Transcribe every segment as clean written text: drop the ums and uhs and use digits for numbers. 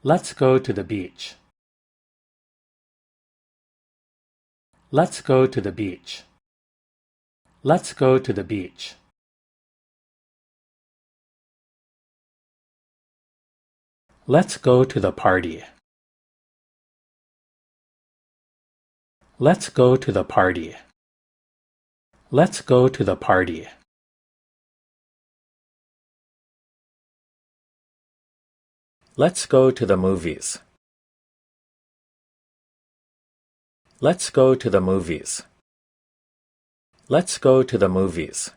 Let's go to the beach. Let's go to the beach. Let's go to the beach. Let's go to the party. Let's go to the party. Let's go to the party. Let's go to the movies. Let's go to the movies. Let's go to the movies.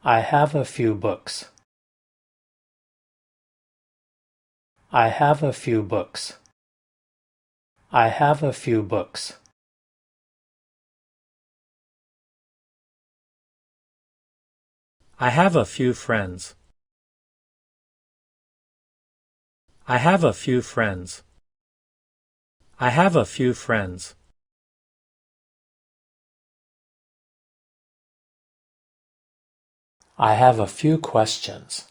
I have a few books. I have a few books. I have a few books. I have a few friends. I have a few friends. I have a few friends. I have a few questions.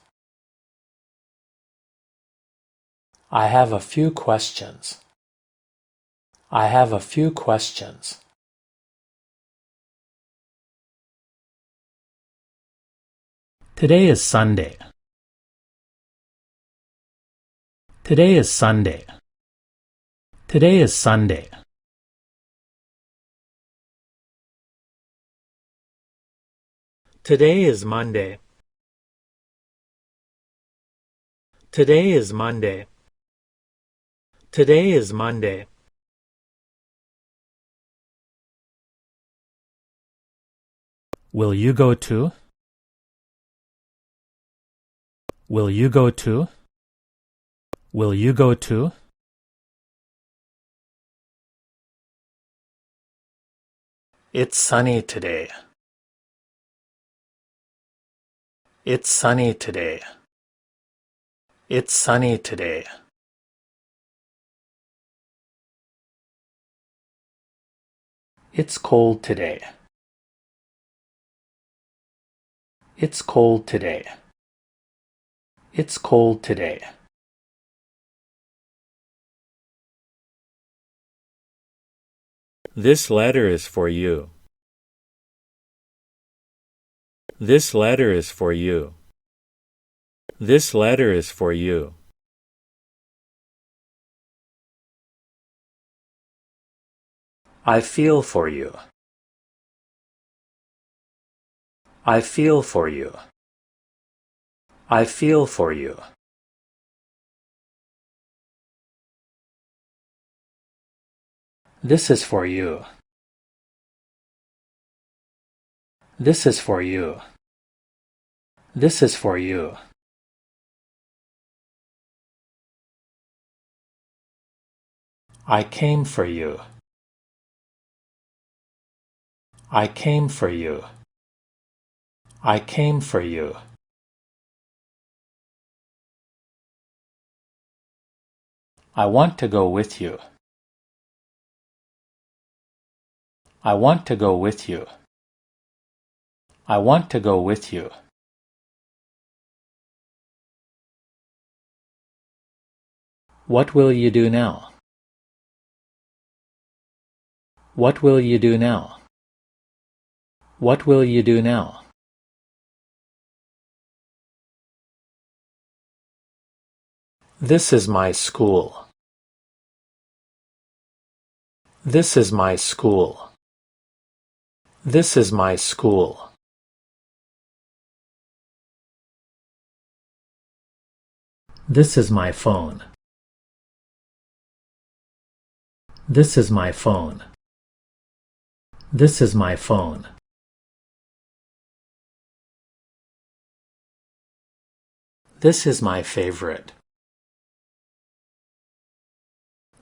I have a few questions. I have a few questions. Today is Sunday. Today is Sunday. Today is Sunday. Today is Monday. Today is Monday. Today is Monday. Will you go too? Will you go too? Will you go too? It's sunny today. It's sunny today. It's sunny today. It's cold today. It's cold today. It's cold today. This letter is for you. This letter is for you. This letter is for you. I feel for you. I feel for you. I feel for you. This is for you. This is for you. This is for you. I came for you. I came for you. I came for you. I want to go with you. I want to go with you. I want to go with you. What will you do now? What will you do now? What will you do now? This is my school. This is my school. This is my school. This is my phone. This is my phone. This is my phone. This is my favorite.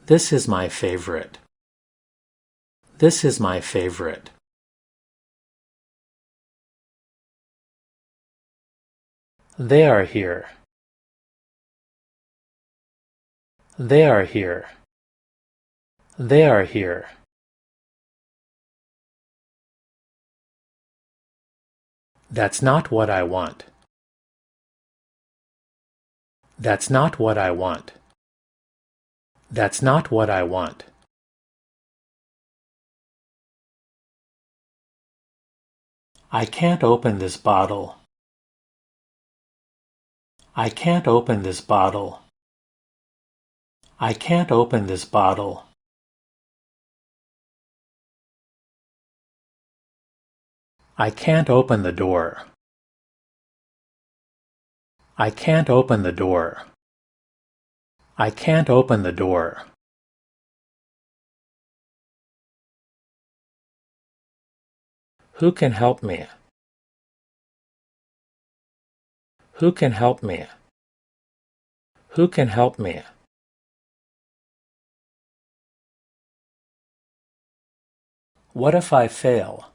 This is my favorite. This is my favorite. They are here. They are here. They are here. That's not what I want. That's not what I want. That's not what I want. I can't open this bottle. I can't open this bottle. I can't open this bottle. I can't open the door. I can't open the door. I can't open the door. Who can help me? Who can help me? Who can help me? What if I fail?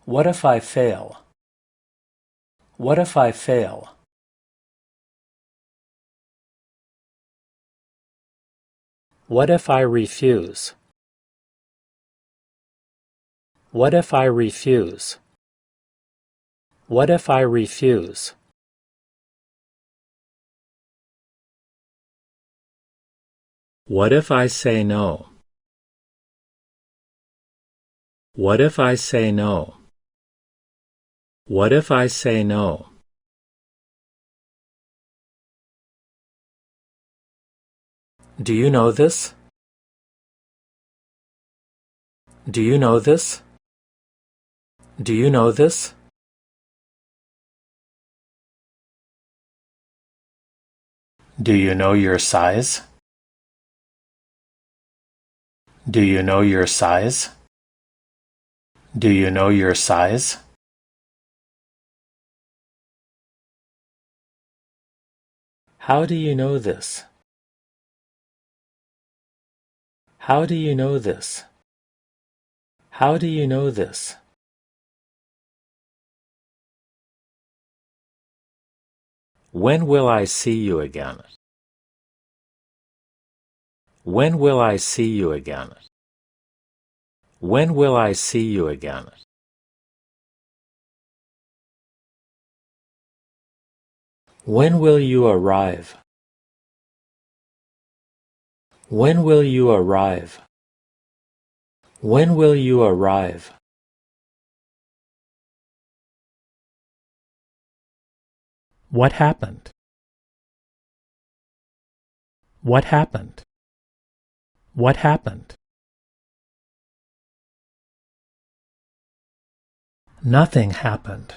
What if I fail? What if I fail? What if I refuse? What if I refuse? What if I refuse? What if I say no? What if I say no? What if I say no? Do you know this? Do you know this? Do you know this? Do you know your size? Do you know your size? Do you know your size? How do you know this? How do you know this? How do you know this? When will I see you again? When will I see you again? When will I see you again? When will you arrive? When will you arrive? When will you arrive? What happened? What happened? What happened? Nothing happened.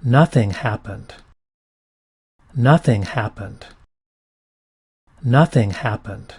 Nothing happened. Nothing happened. Nothing happened.